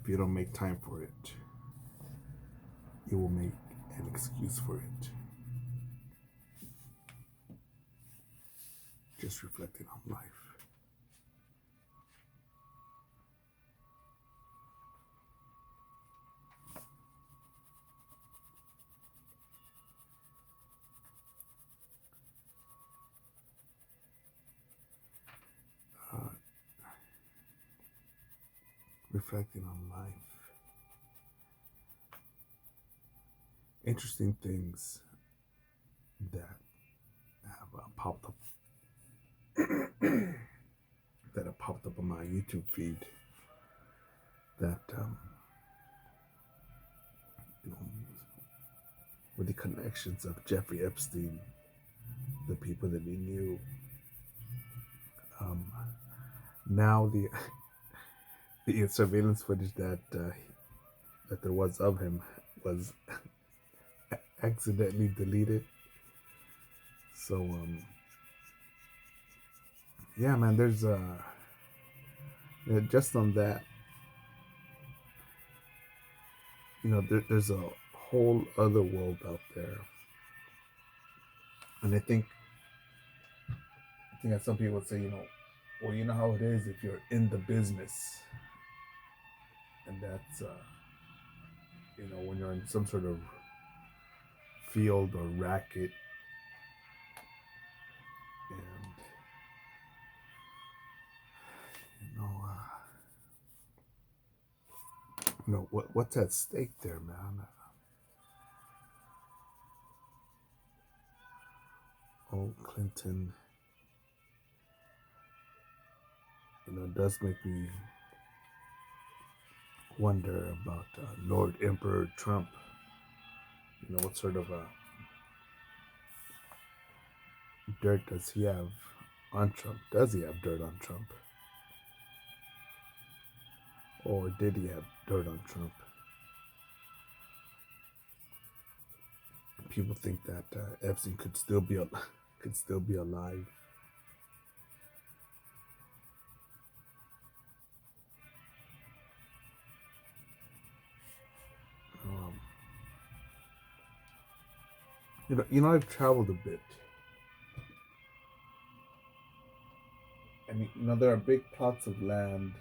If you don't make time for it, you will make an excuse for it. Just reflecting on life. Uh, Reflecting on life. Interesting things that have popped up that have popped up on my YouTube feed that you know, with the connections of Jeffrey Epstein, the people that he knew. Um, Now the surveillance footage that there was of him was accidentally deleted. So yeah, man, there's just on that, there's a whole other world out there, and I think that some people would say, well, you know how it is if you're in the business, and that's when you're in some sort of field or racket, and you know, what's at stake there, man. Oh, Clinton, does make me wonder about Lord Emperor Trump. What sort of dirt does he have on Trump? Does he have dirt on Trump? Or did he have dirt on Trump? People think that Epstein could still be could still be alive. Um, I've traveled a bit. I mean, there are big plots of land.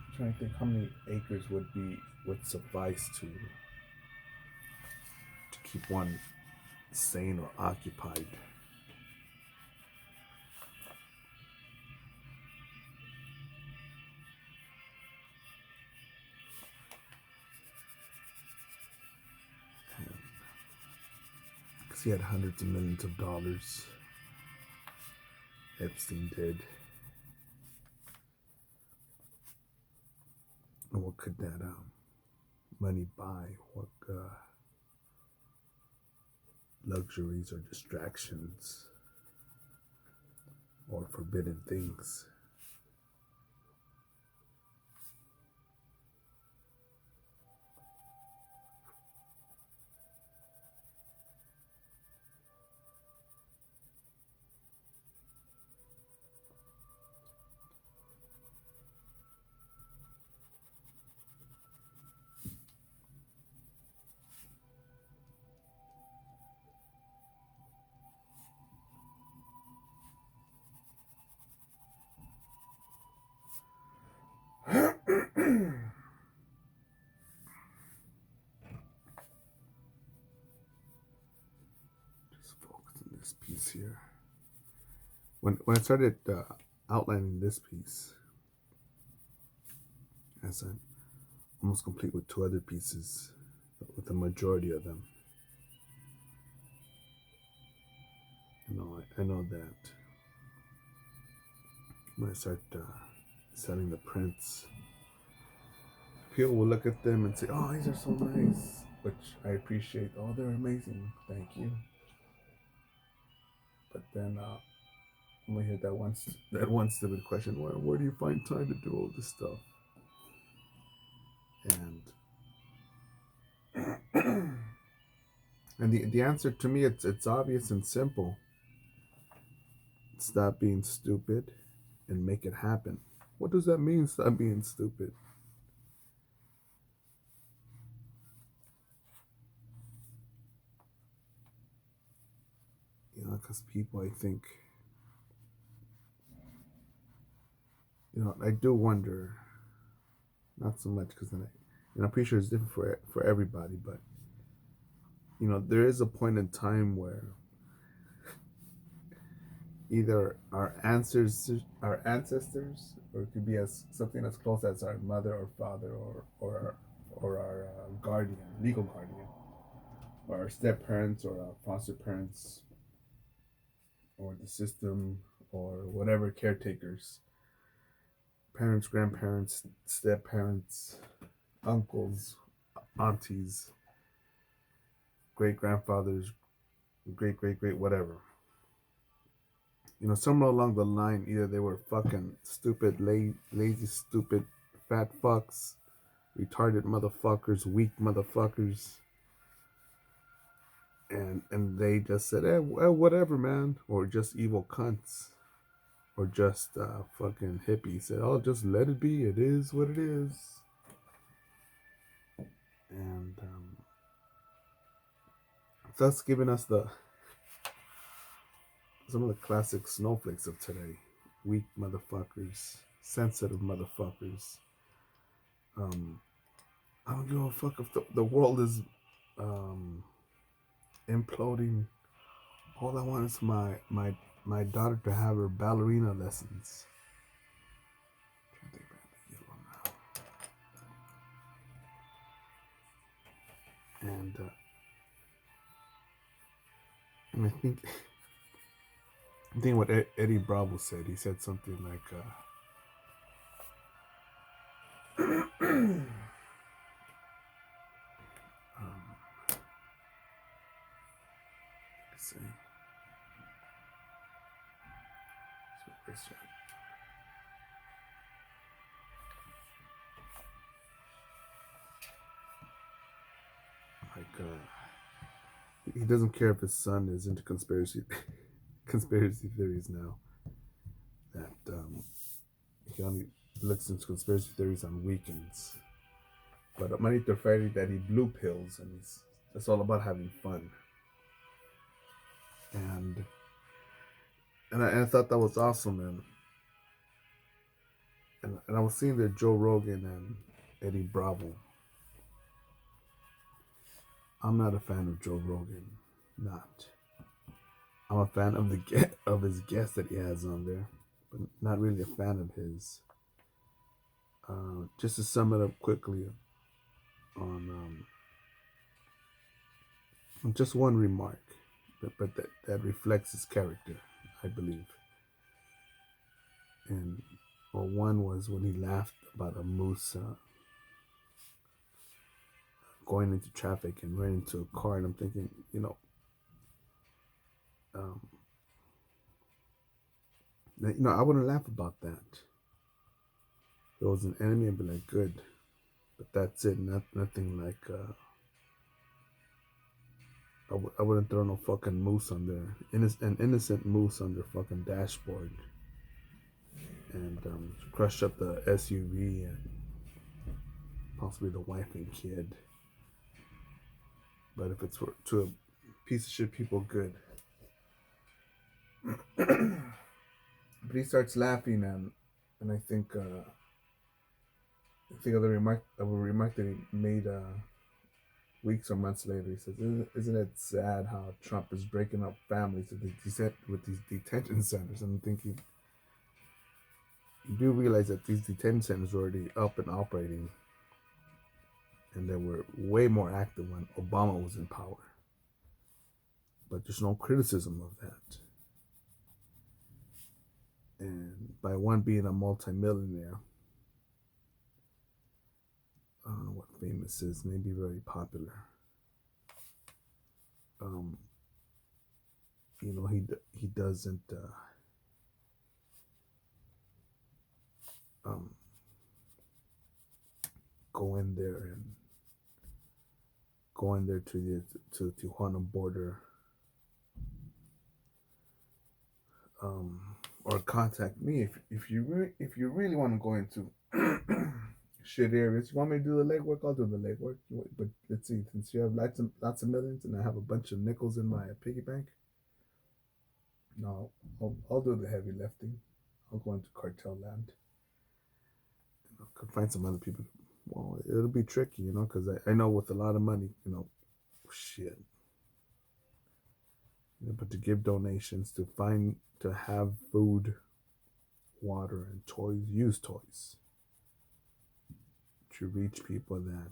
I'm trying to think how many acres would suffice to keep one sane or occupied. Because he had hundreds of millions of dollars. Epstein did. And what could that money buy? What luxuries or distractions or forbidden things? Just focus on this piece here. When I started outlining this piece, as I'm almost complete with two other pieces, with the majority of them, I know that when I start selling the prints, people will look at them and say, "Oh, these are so nice," which I appreciate. "Oh, they're amazing. Thank you." But then I'm gonna hear that one stupid question: Where do you find time to do all this stuff?" And and the answer to me, it's obvious and simple. Stop being stupid and make it happen. What does that mean, stop being stupid? Because people, I think, I do wonder, not so much because then I'm pretty sure it's different for everybody, but there is a point in time where either our ancestors, or it could be as something as close as our mother or father, or our guardian, legal guardian, or our step parents or our foster parents, or the system, or whatever caretakers, parents, grandparents, step parents, uncles, aunties, great grandfathers, great great great whatever. Somewhere along the line, either they were fucking stupid, lazy, stupid, fat fucks, retarded motherfuckers, weak motherfuckers, and they just said, whatever, man, or just evil cunts, or just fucking hippies said, oh, just let it be. It is what it is, and thus giving us some of the classic snowflakes of today: weak motherfuckers, sensitive motherfuckers. I don't give a fuck if the world is imploding. All I want is my daughter to have her ballerina lessons. And I think what Eddie Bravo said. He said something like, let's see. Like, he doesn't care if his son is into conspiracy theories now. That he only looks into conspiracy theories on weekends. But Monday to Friday, that he blue pills, and it's all about having fun. And I thought that was awesome, and I was seeing that Joe Rogan and Eddie Bravo. I'm not a fan of Joe Rogan, not. I'm a fan of his guests that he has on there, but not really a fan of his. Just to sum it up quickly, on just one remark, but that reflects his character, I believe. And one was when he laughed about a moose going into traffic and ran into a car, and I'm thinking, I wouldn't laugh about that. If it was an enemy, I'd be like, good, but that's it. Nothing like. I wouldn't throw no fucking moose on there. An innocent moose on their fucking dashboard, and crush up the SUV and possibly the wife and kid. But if it's to a piece of shit people, good. But he starts laughing, and I think of the remark that he made weeks or months later. He says, "Isn't it sad how Trump is breaking up families with these detention centers?" And I'm thinking, you do realize that these detention centers were already up and operating, and they were way more active when Obama was in power. But there's no criticism of that. And by one being a multimillionaire, I don't know what famous is, maybe very popular. He doesn't go in there to the Tijuana border, or contact me if you really want to go into shit areas. You want me to do the legwork? I'll do the legwork. But let's see, since you have lots of millions and I have a bunch of nickels in my piggy bank, no, I'll do the heavy lifting. I'll go into cartel land. Could find some other people. Well, it'll be tricky, because I know with a lot of money, shit. But to give donations, to have food, water, and toys, use toys, to reach people that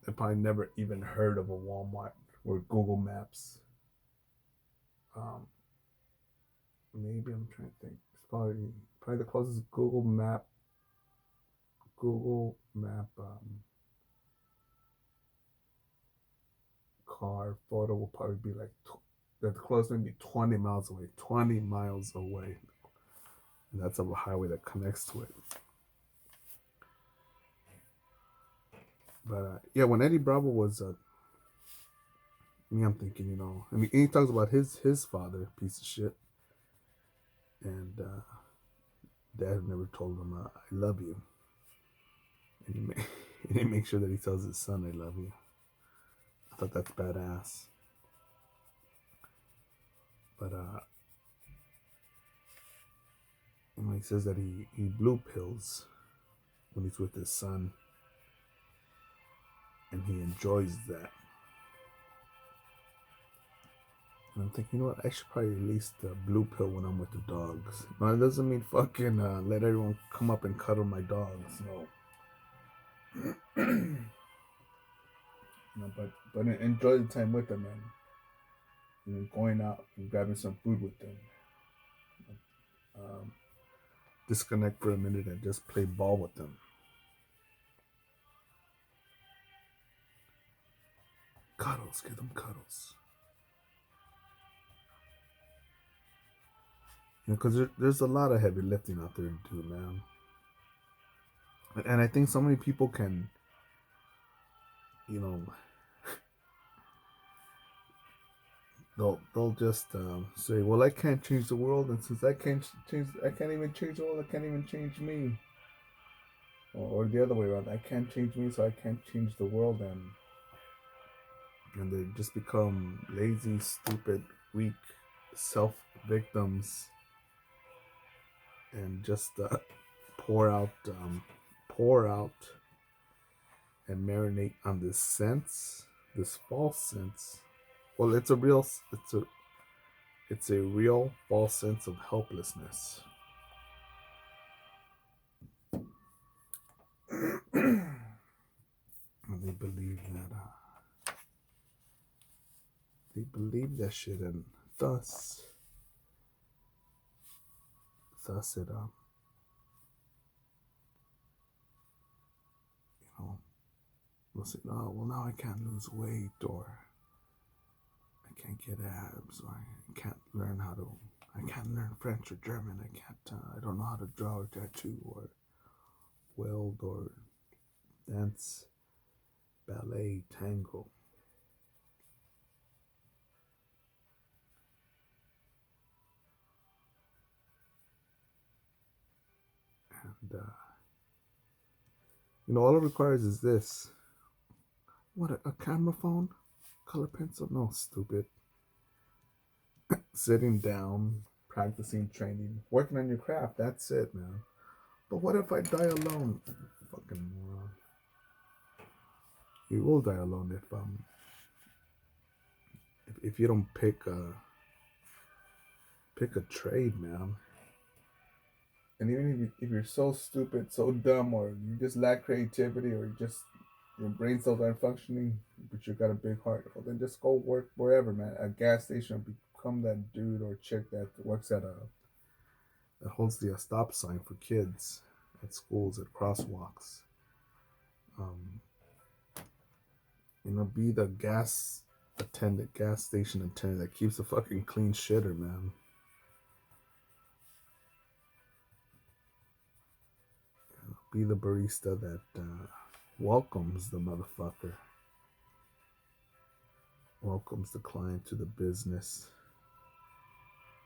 they probably never even heard of a Walmart or Google Maps. Maybe I'm trying to think. It's probably the closest Google Map car photo will probably be like the closest maybe 20 miles away. 20 miles away. And that's a highway that connects to it. But yeah, when Eddie Bravo was me, I'm thinking, I mean, he talks about his father, piece of shit, and dad never told him, "I love you," and he makes sure that he tells his son, "I love you." I thought that's badass. But he says that he blue pills when he's with his son, and he enjoys that. And I'm thinking, I should probably release the blue pill when I'm with the dogs. Now, it doesn't mean fucking let everyone come up and cuddle my dogs. No. But enjoy the time with them, and going out and grabbing some food with them. Disconnect for a minute and just play ball with them. Cuddles, give them cuddles. Because there's a lot of heavy lifting out there to do, man. And I think so many people can, they'll just say, well, I can't change the world, and since I can't even change the world, I can't even change me. Or the other way around, I can't change me, so I can't change the world, and they just become lazy, stupid, weak, self victims, and just pour out and marinate on this false sense. Well, it's a real false sense of helplessness. And they believe that shit, and thus it they'll say, oh, well, now I can't lose weight, or I can't get abs, or I can't learn French or German, I don't know how to draw or tattoo or weld or dance, ballet, tango. And all it requires is this. What, a camera phone? Color pencil? No, stupid. Sitting down, practicing, training, working on your craft. That's it, man. But what if I die alone? Fucking moron. You will die alone if you don't pick a trade, man. And even if you're so stupid, so dumb, or you just lack creativity, or your brain cells aren't functioning, but you got a big heart, well, then just go work wherever, man. A gas station, become that dude or chick that works that holds the stop sign for kids at schools, at crosswalks. Be the gas station attendant that keeps a fucking clean shitter, man. Be the barista that welcomes the motherfucker, welcomes the client to the business.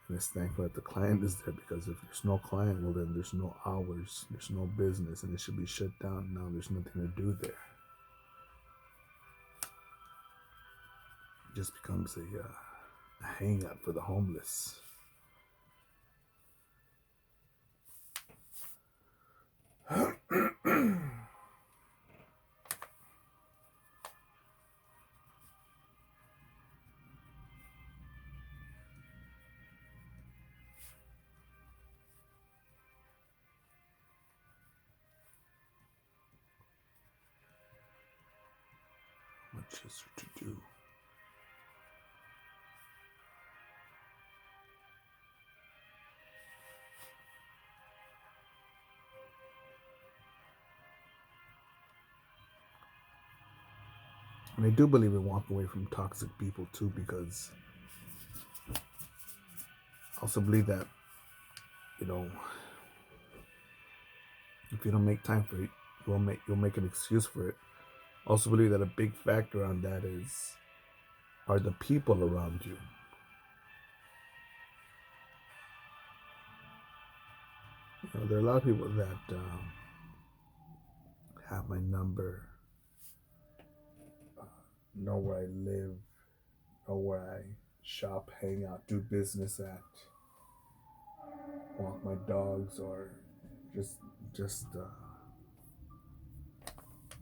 And it's thankful that the client is there, because if there's no client, well, then there's no hours, there's no business, and it should be shut down. Now there's nothing to do there. It just becomes a hangout for the homeless. Much is there to do? And I do believe in walking away from toxic people too, because I also believe that, you know, if you don't make time for it, you'll make an excuse for it. I also believe that a big factor on that are the people around you. You know, there are a lot of people that have my number, know where I live, know where I shop, hang out, do business at, walk my dogs, or just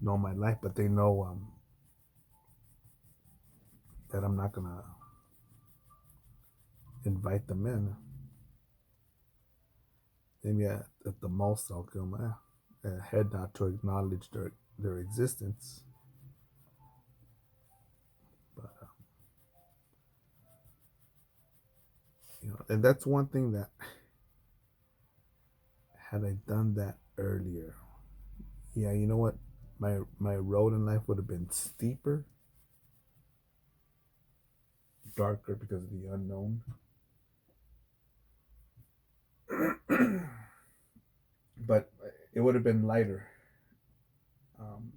know my life, but they know that I'm not gonna invite them in. Maybe at the most I'll give them a head nod to acknowledge their existence. But you know, and that's one thing that, had I done that earlier, yeah, you know what, my road in life would have been steeper, darker, because of the unknown. But it would have been lighter, um,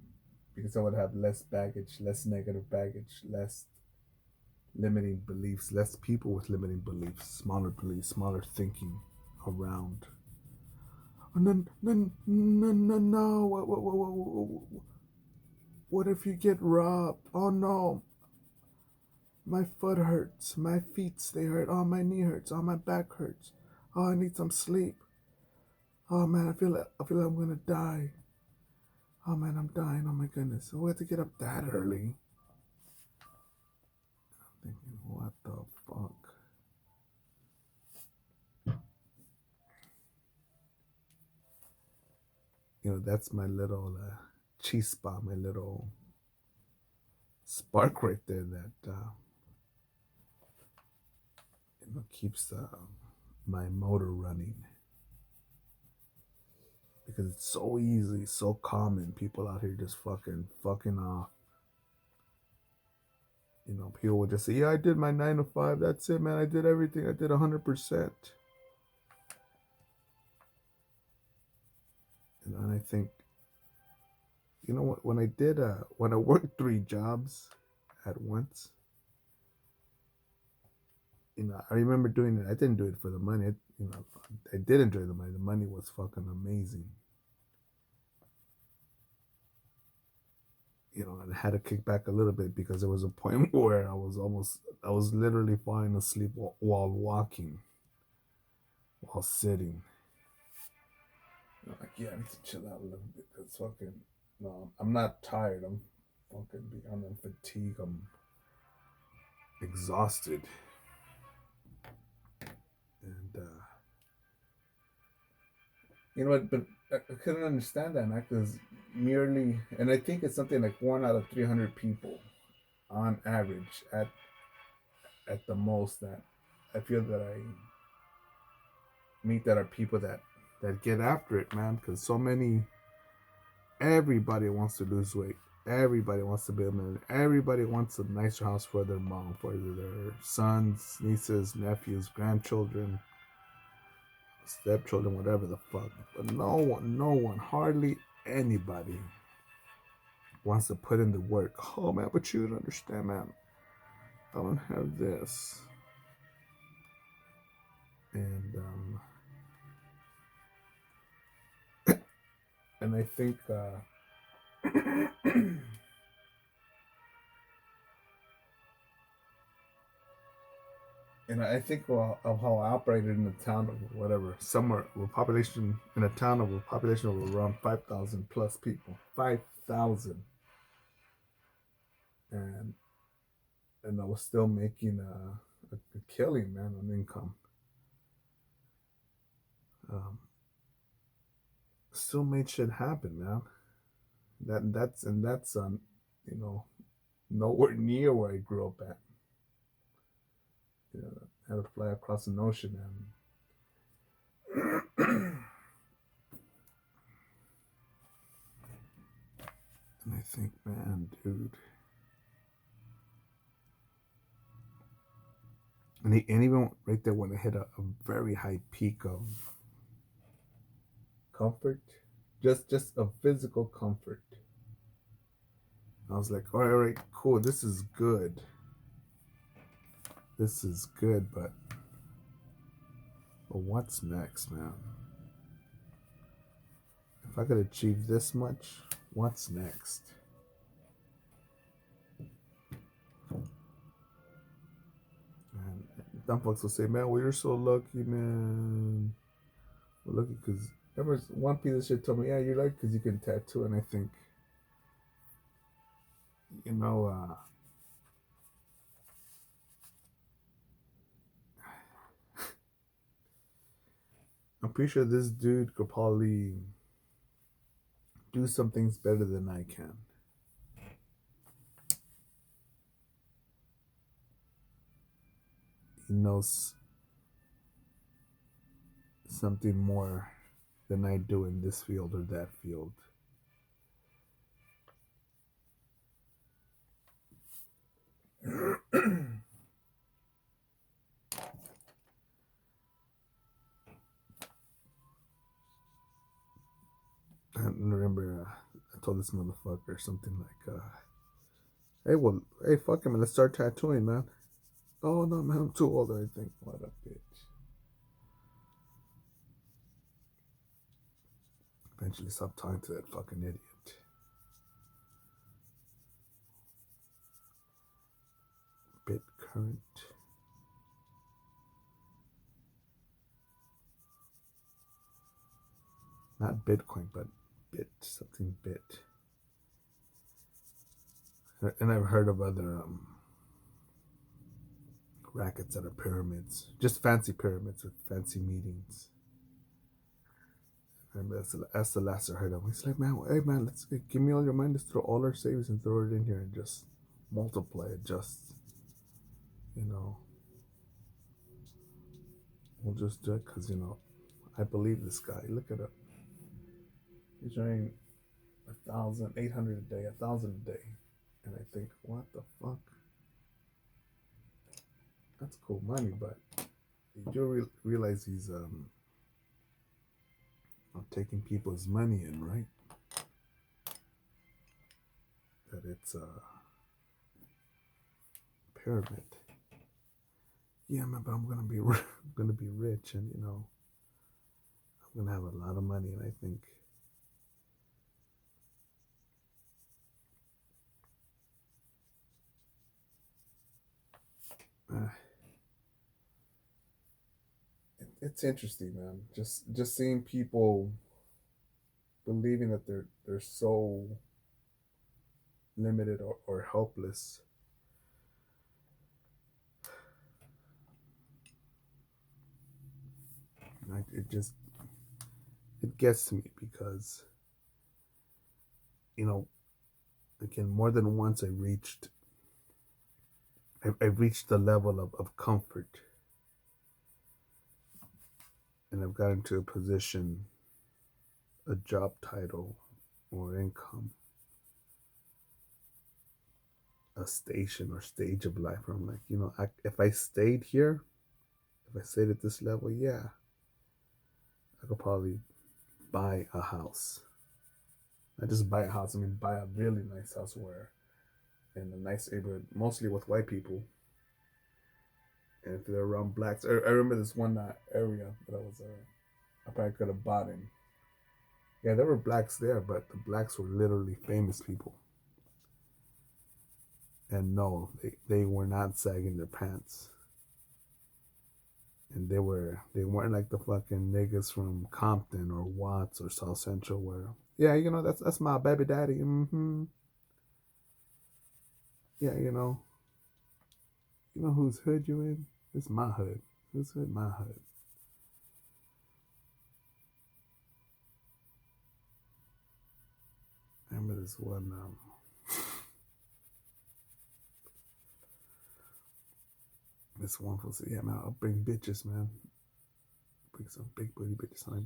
because I would have less baggage, less negative baggage, less limiting beliefs, less people with limiting beliefs, smaller thinking around. Oh, no, no, no, no, no. What if you get robbed? Oh no, my foot hurts, my feet they hurt, oh my knee hurts, oh my back hurts, oh I need some sleep. Oh man, I feel like I'm gonna die. Oh man, I'm dying. Oh my goodness, we have to get up that early. I'm thinking, what the fuck? You know, that's my little chispa, my little spark right there that you know, keeps my motor running. Because it's so easy, so common. People out here just fucking off. You know, people would just say, "Yeah, I did my 9 to 5. That's it, man. I did everything. I did 100%." You know, and I think, you know what? When I worked 3 jobs at once, you know, I remember doing it. I didn't do it for the money. You know, I did enjoy the money. The money was fucking amazing. You know, and I had to kick back a little bit, because there was a point where I was literally falling asleep while walking, while sitting. You know, like, yeah, I need to chill out a little bit, because fucking, no, I'm not tired. I'm fucking beyond fatigue. I'm exhausted. And, you know what, but I couldn't understand that, man, because merely, and I think it's something like 1 out of 300 people on average at the most that I feel that I meet, that are people that get after it, man, because so many, everybody wants to lose weight. Everybody wants to be a millionaire. Everybody wants a nicer house for their mom, for their sons, nieces, nephews, grandchildren, stepchildren, whatever the fuck. But no one, hardly anybody wants to put in the work. Oh man, but you don't understand, man. I don't have this. and and I think and I think of how I operated in a town of whatever, somewhere with population in a town of a population of around 5,000 plus people, 5,000, and I was still making a killing, man, on income. Um, Still made shit happen, man. That's you know, nowhere near where I grew up at. You know, I had to fly across an ocean, and and I think, man, dude, and even right there when I hit a very high peak of comfort, just a physical comfort. I was like, all right, cool, this is good. This is good, but what's next, man? If I could achieve this much, what's next? And some folks will say, man, well, you're so lucky, man. Well, lucky because ever one piece of shit told me, yeah, you're lucky because you can tattoo. And I think, you know, I'm pretty sure this dude could probably do some things better than I can. He knows something more than I do in this field or that field. I remember I told this motherfucker something like, hey, well, hey, fuck him, let's start tattooing, man. Oh, no, man, I'm too old. I think, what a bitch. Eventually stopped talking to that fucking idiot. BitCurrent. Not Bitcoin, but something bit. And I've heard of other rackets that are pyramids, just fancy pyramids with fancy meetings. And that's the last I heard of. He's like, man, hey man, let's give me all your money, let's throw all our savings and throw it in here and just multiply it. Just, you know, we'll just do it because I believe this guy. Look at it. He's earning 1,800 a day, 1,000 a day, and I think, what the fuck? That's cool money, but you do realize he's taking people's money in, right? That it's a pyramid. Yeah, man, but I'm gonna be I'm gonna be rich, and I'm gonna have a lot of money, and I think uh, it's interesting, man. Just seeing people believing that they're so limited or helpless. It just it gets to me because you know again more than once I've reached the level of comfort, and I've gotten to a position, a job title, or income, a station or stage of life where I'm like, if I stayed here, if I stayed at this level, yeah, I could probably buy a house. Not just buy a house, I mean buy a really nice house where in a nice neighborhood, mostly with white people, And if they're around blacks, I remember this one area that I probably could have bought in. Yeah, there were blacks there, but the blacks were literally famous people. And no, they were not sagging their pants. And they weren't like the fucking niggas from Compton or Watts or South Central where, yeah, that's my baby daddy. Yeah, whose hood you in? It's my hood. Whose hood? My hood. I remember this one. This one was, yeah, man, I'll bring bitches, man. Bring some big booty bitches. I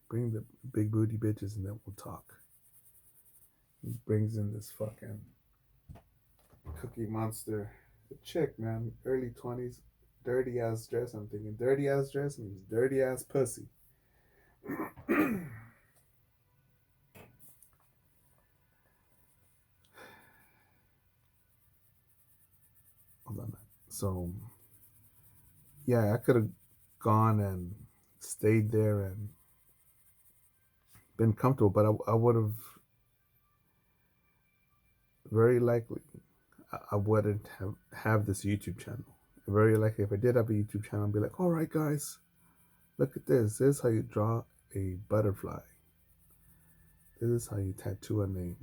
bring the big booty bitches, and then we'll talk. He brings in this fucking Cookie Monster, a chick, man, early 20s, dirty ass dress. I'm thinking dirty ass dress means dirty ass pussy. Hold on, man. So, yeah, I could have gone and stayed there and been comfortable, but I would have very likely I wouldn't have this YouTube channel. Very likely, if I did have a YouTube channel, I'd be like, all right, guys, look at this. This is how you draw a butterfly. This is how you tattoo a name.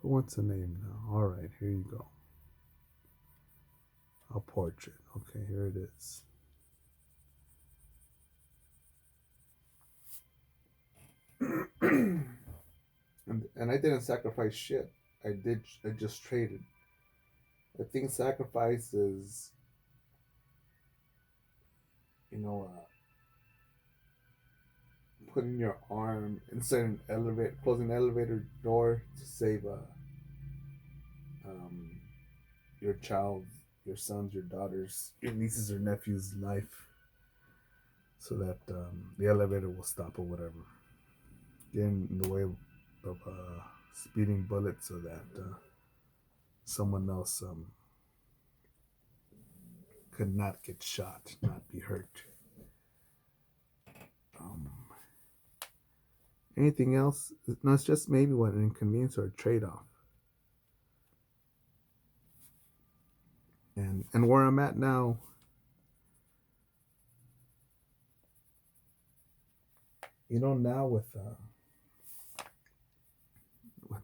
Who wants a name now? All right, here you go. A portrait. Okay, here it is. And I didn't sacrifice shit. I just traded. I think sacrifice is, you know, putting your arm inside an elevator, closing an elevator door to save um, your child, your son's, your daughter's, your nieces or nephew's life, so that the elevator will stop or whatever. Getting in the way of speeding bullets so that someone else could not get shot, not be hurt. Um, Anything else? No, it's just maybe what an inconvenience or a trade-off. And where I'm at now, now with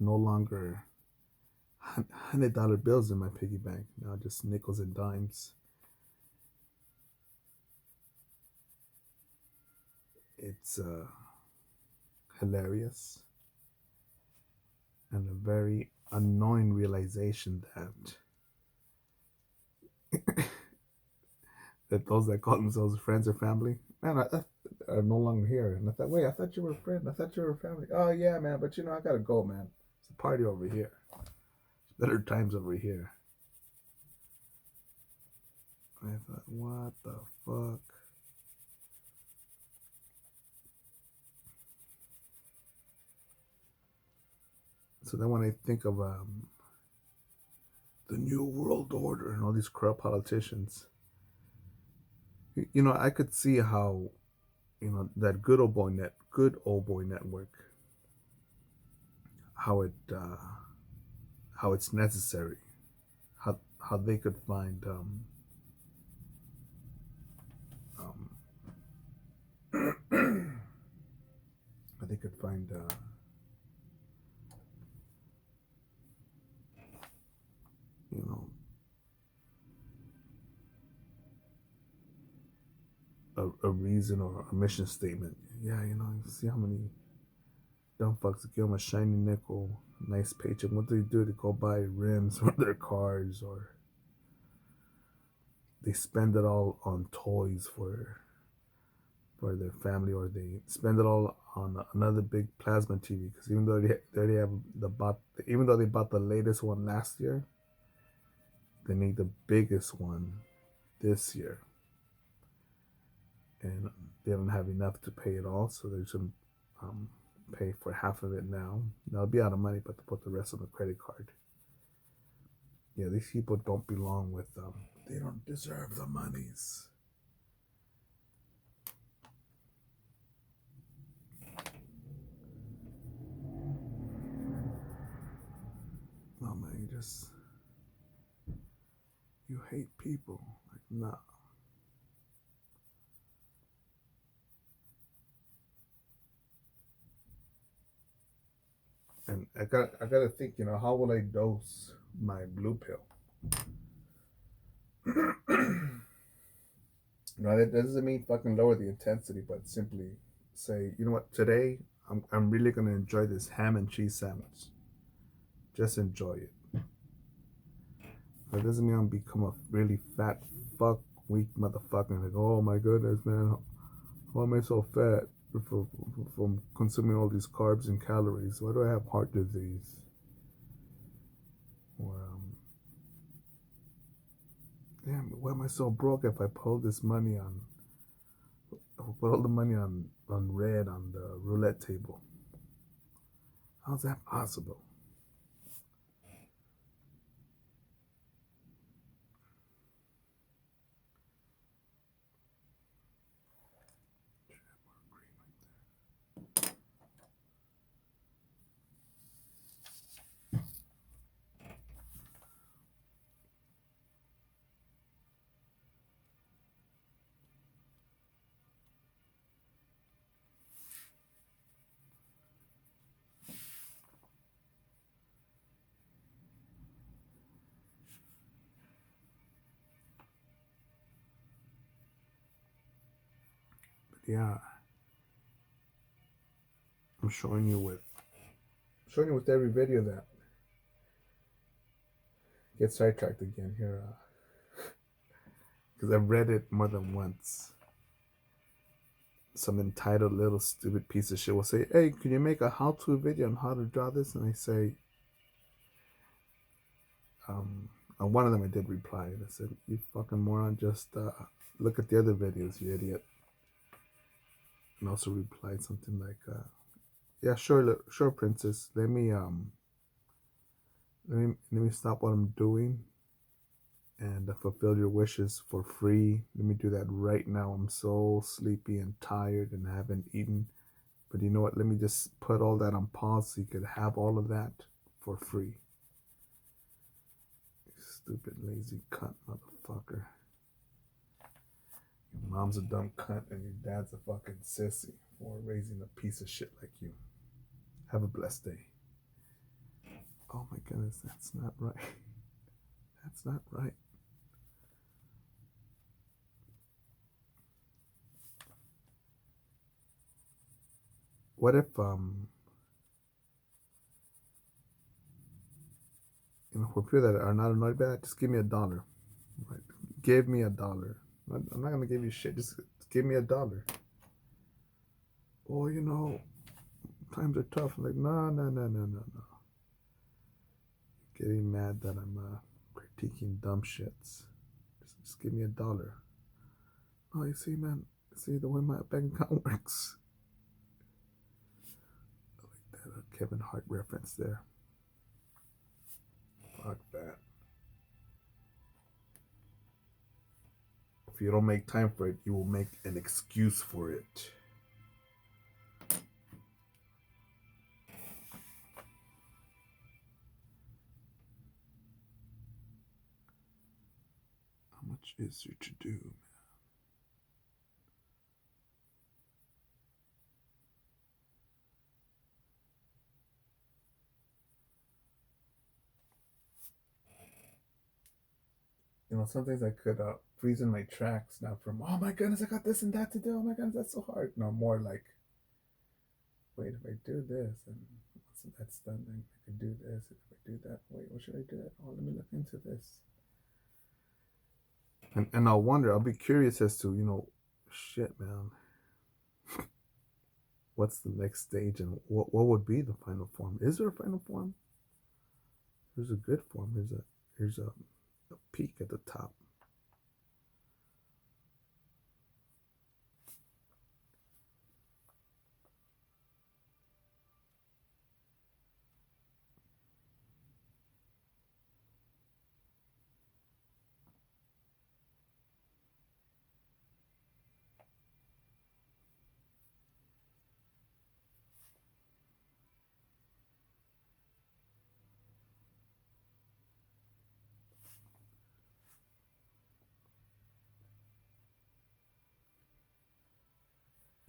no longer $100 bills in my piggy bank, now just nickels and dimes. It's hilarious and a very annoying realization that that those that call themselves friends or family, man, are no longer here. And I thought, wait, I thought you were a friend. I thought you were a family. Oh yeah, man, but I gotta go, man. It's a party over here. It's better times over here. I thought, what the fuck? So then when I think of the New World Order and all these corrupt politicians, I could see how, that good old boy network, how it's necessary, how they could find how they could find you know a reason or a mission statement. Yeah, you see how many dumb fucks give them a shiny nickel, nice paycheck. What do they do? They go buy rims for their cars, or they spend it all on toys for their family, or they spend it all on another big plasma TV. Because even though they already have even though they bought the latest one last year, they need the biggest one this year, and they don't have enough to pay it all, so they're just pay for half of it now. They'll be out of money, but to put the rest on the credit card. Yeah, these people don't belong with They don't deserve the monies. No, man, you hate people. Like, nah. And I gotta think, how will I dose my blue pill? That doesn't mean fucking lower the intensity, but simply say, you know what, today I'm really gonna enjoy this ham and cheese sandwich. Just enjoy it. That doesn't mean I'm become a really fat fuck weak motherfucker. Like, oh my goodness, man, why am I so fat from consuming all these carbs and calories? Why do I have heart disease? Or damn, why am I so broke if I put all this money on, put all the money on red on the roulette table? How's that possible? But yeah, I'm showing you with every video that get sidetracked again here, because I've read it more than once. Some entitled little stupid piece of shit will say, "Hey, can you make a how-to video on how to draw this?" And I say, on one of them I did reply, and I said, "You fucking moron, just look at the other videos, you idiot." And also replied something like, "Yeah, sure, princess. Let me stop what I'm doing and fulfill your wishes for free. Let me do that right now. I'm so sleepy and tired and I haven't eaten. But you know what? Let me just put all that on pause so you could have all of that for free." You stupid, lazy cunt motherfucker. Your mom's a dumb cunt and your dad's a fucking sissy for raising a piece of shit like you. Have a blessed day. Oh my goodness, that's not right. That's not right. What if for people that are not annoyed by that, just give me $1. Right? Give me $1. I'm not gonna give you shit. Just give me $1. Oh, times are tough. I'm like, no, no, no, no, no, no. Getting mad that I'm critiquing dumb shits. Just give me $1. Oh, you see, man. See the way my bank account works. I like that Kevin Hart reference there. Fuck that. If you don't make time for it, you will make an excuse for it. How much is there to do, man? Sometimes I could freeze in my tracks, not from, oh my goodness, I got this and that to do. Oh my goodness, that's so hard. No, more like, wait, if I do this and once that's done, then I can do this. If I do that, wait, what should I do? Oh, let me look into this. And I'll wonder, I'll be curious as to, shit, man, what's the next stage and what would be the final form? Is there a final form? There's a good form. Here's a peak at the top.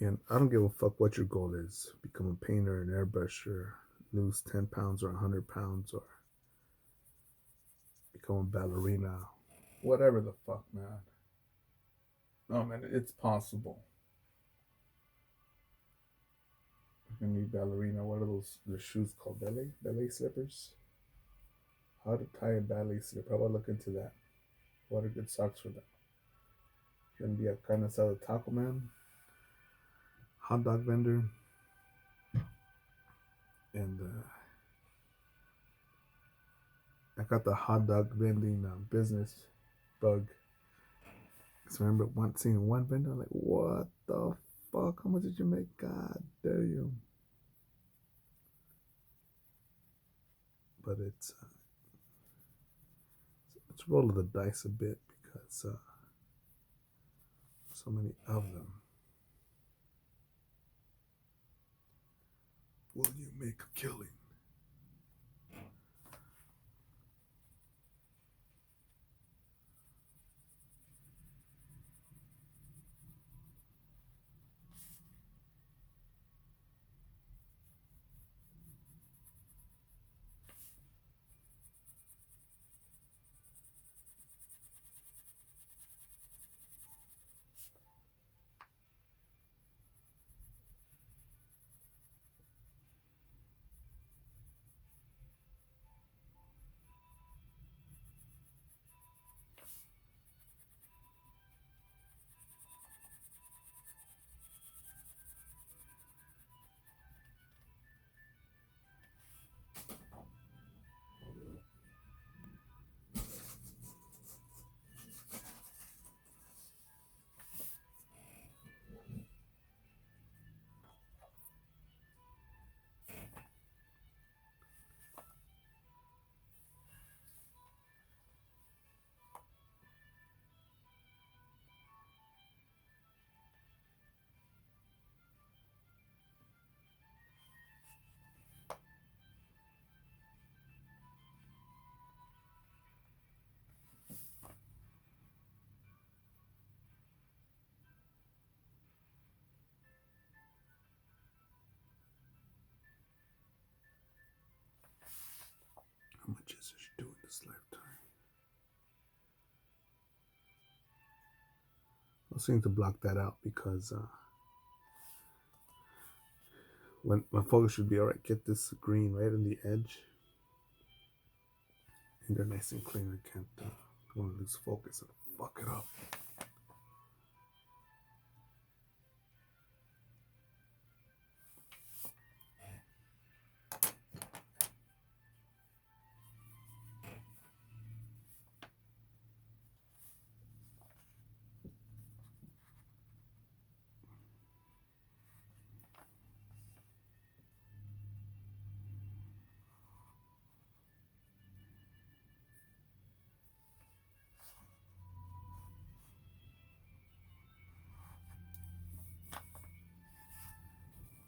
And I don't give a fuck what your goal is. Become a painter, an airbrusher, lose 10 pounds or 100 pounds, or become a ballerina. Whatever the fuck, man. No, man, it's possible. You can be ballerina. What are the shoes called? Ballet slippers? How to tie a ballet slipper. I will look into that. What are good socks for that? You can be a carne asada taco man, hot dog vendor, and I got the hot dog vending business bug. Cause I remember seeing one vendor, I'm like, what the fuck? How much did you make? God damn. But it's roll of the dice a bit because so many of them. Will you make a killing? How much is it do in this lifetime? I was going to block that out because when my focus should be all right. Get this green right on the edge, and they're nice and clean. I can't want to lose focus and fuck it up.